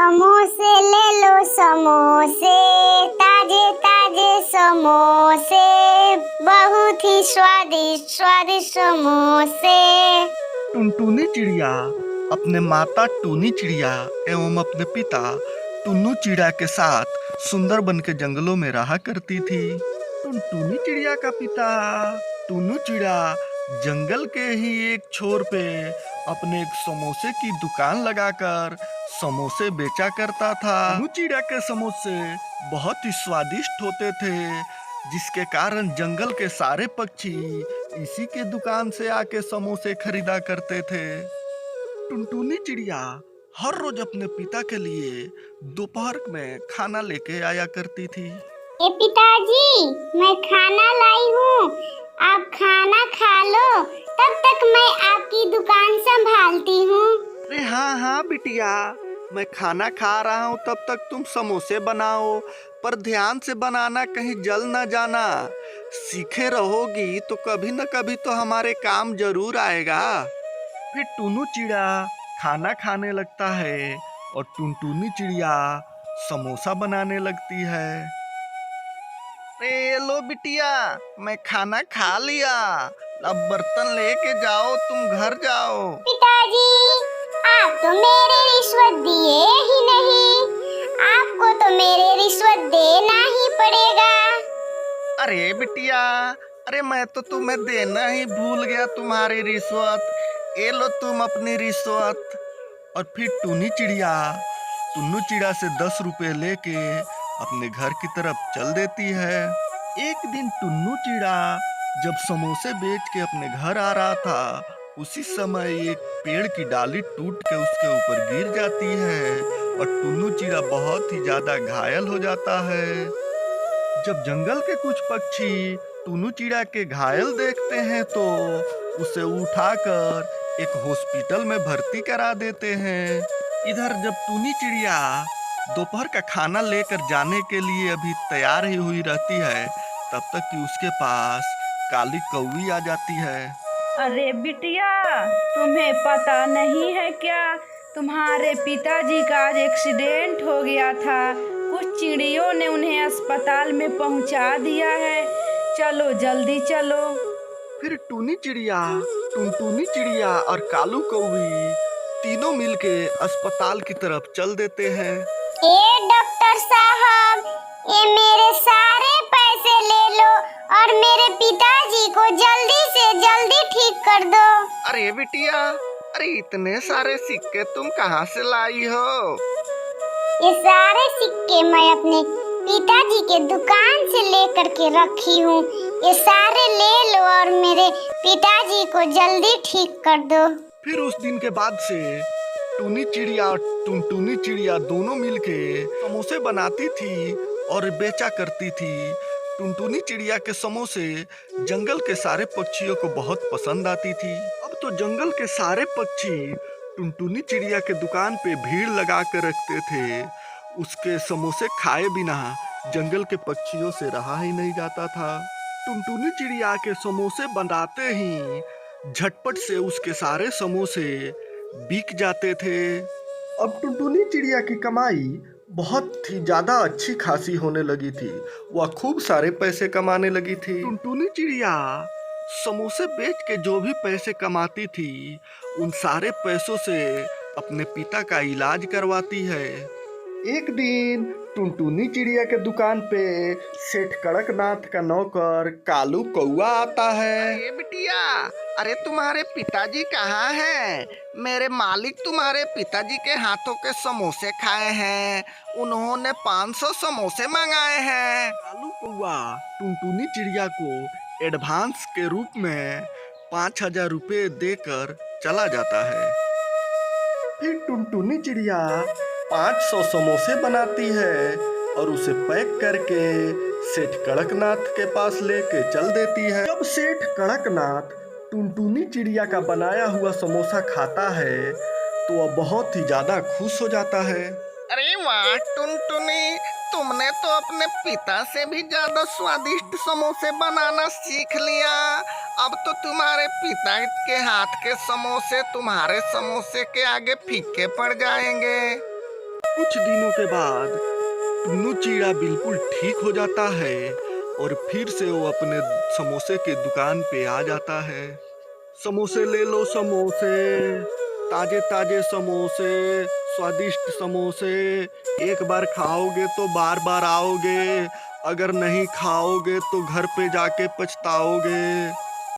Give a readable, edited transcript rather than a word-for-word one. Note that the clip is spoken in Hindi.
समोसे ले लो समोसे, ताजे ताजे समोसे, बहुत ही स्वादिष्ट स्वादिष्ट समोसे। टुनटुनी चिड़िया अपने माता टूनी चिड़िया एवं अपने पिता टुन्नू चिड़िया के साथ सुंदर बन के जंगलों में रहा करती थी। टुनटुनी चिड़िया का पिता टुन्नू चिड़िया जंगल के ही एक छोर पे अपने एक समोसे की दुकान लगाकर समोसे बेचा करता था। टुन्नू चिड़िया के समोसे बहुत ही स्वादिष्ट होते थे, जिसके कारण जंगल के सारे पक्षी इसी के दुकान से आके समोसे खरीदा करते थे। टुनटुनी चिड़िया हर रोज अपने पिता के लिए दोपहर में खाना लेके आया करती थी। ए पिताजी, मैं खाना लाई हूँ, आप खाना खा लो, तब तक मैं आपकी दुकान संभालती हूँ। अरे हाँ हाँ बिटिया, मैं खाना खा रहा हूँ, तब तक तुम समोसे बनाओ, पर ध्यान से बनाना, कहीं जल ना जाना। सीखे रहोगी तो कभी न कभी तो हमारे काम जरूर आएगा। फिर टुन्नू चिड़िया खाना खाने लगता है और टुनटुनी चिड़िया समोसा बनाने लगती है। ए लो बिटिया, मैं खाना खा लिया, अब बर्तन लेके जाओ, तुम घर जाओ। पिताजी, आप तो मेरे रिश्वत दिए ही नहीं, आपको तो मेरे रिश्वत देना ही पड़ेगा। अरे बिटिया, अरे मैं तो तुम्हें देना ही भूल गया तुम्हारी रिश्वत। ए लो तुम अपनी रिश्वत। और फिर टुनी चिड़िया टुन्नू चिड़िया से 10 रुपए लेके अपने घर की तरफ चल देती है। एक दिन टुन्नू चिड़िया जब समोसे बेच के अपने घर आ रहा था, उसी समय एक पेड़ की डाली टूट के उसके ऊपर गिर जाती है और टुन्नू चिड़िया बहुत ही ज्यादा घायल हो जाता है। जब जंगल के कुछ पक्षी टुन्नू चिड़िया के घायल देखते हैं तो उसे उठाकर एक हॉस्पिटल में भर्ती करा देते हैं। इधर जब टुनी चिड़िया दोपहर का खाना लेकर जाने के लिए अभी तैयार ही हुई रहती है, तब तक कि उसके पास काली कौवी आ जाती है। अरे बिटिया, तुम्हें पता नहीं है क्या, तुम्हारे पिताजी का आज एक्सीडेंट हो गया था। कुछ चिड़ियों ने उन्हें अस्पताल में पहुंचा दिया है, चलो जल्दी चलो। फिर टुनी चिड़िया टुनटुनी चिड़िया और कालू कौवी तीनों मिलके अस्पताल की तरफ चल देते हैं। ए डॉक्टर साहब, ये मेरे सारे पैसे ले लो और मेरे पिताजी को जल्दी से जल्दी ठीक कर दो। अरे बिटिया, अरे इतने सारे सिक्के तुम कहाँ से लाई हो? ये सारे सिक्के मैं अपने पिताजी के दुकान से लेकर के रखी हूँ, ये सारे ले लो और मेरे पिताजी को जल्दी ठीक कर दो। फिर उस दिन के बाद से टुनी चिड़िया और टुनटुनी चिड़िया दोनों मिलके समोसे बनाती थी और बेचा करती थी। टुनटुनी चिड़िया के समोसे जंगल के सारे पक्षियों को बहुत पसंद आती थी। अब तो जंगल के सारे पक्षी टुनटुनी चिड़िया के दुकान पे भीड़ लगा कर रखते थे। उसके समोसे खाए बिना जंगल के पक्षियों से रहा ही नहीं जाता था। टुनटुनी चिड़िया के समोसे बनाते ही झटपट से उसके सारे समोसे बिक जाते थे। अब टुनटुनी चिड़िया की कमाई बहुत ही ज्यादा अच्छी खासी होने लगी थी, वह खूब सारे पैसे कमाने लगी थी। टुनटुनी चिड़िया समोसे बेच के जो भी पैसे कमाती थी, उन सारे पैसों से अपने पिता का इलाज करवाती है। एक दिन टुनटुनी चिड़िया के दुकान पे सेठ कड़कनाथ का नौकर कालू कौआ आता है। अरे बिटिया, अरे तुम्हारे पिताजी कहाँ हैं? मेरे मालिक तुम्हारे पिताजी के हाथों के समोसे खाए हैं, उन्होंने 500 समोसे मंगाए हैं। कालू कौआ टुनटुनी चिड़िया को एडवांस के रूप में 5000 रुपये देकर चला जाता है। फिर टुनटुनी चिड़िया 500 समोसे बनाती है और उसे पैक करके सेठ कड़कनाथ के पास लेके चल देती है। जब सेठ कड़कनाथ टुनटुनी चिड़िया का बनाया हुआ समोसा खाता है तो वह बहुत ही ज्यादा खुश हो जाता है। अरे वाह टुनटुनी, तुमने तो अपने पिता से भी ज्यादा स्वादिष्ट समोसे बनाना सीख लिया। अब तो तुम्हारे पिता के हाथ के समोसे तुम्हारे समोसे के आगे फीके पड़ जाएंगे। कुछ दिनों के बाद टुन्नू चिड़िया बिल्कुल ठीक हो जाता है और फिर से वो अपने समोसे के दुकान पे आ जाता है। समोसे ले लो समोसे, ताजे ताजे समोसे, स्वादिष्ट समोसे। एक बार खाओगे तो बार बार आओगे, अगर नहीं खाओगे तो घर पे जाके पछताओगे।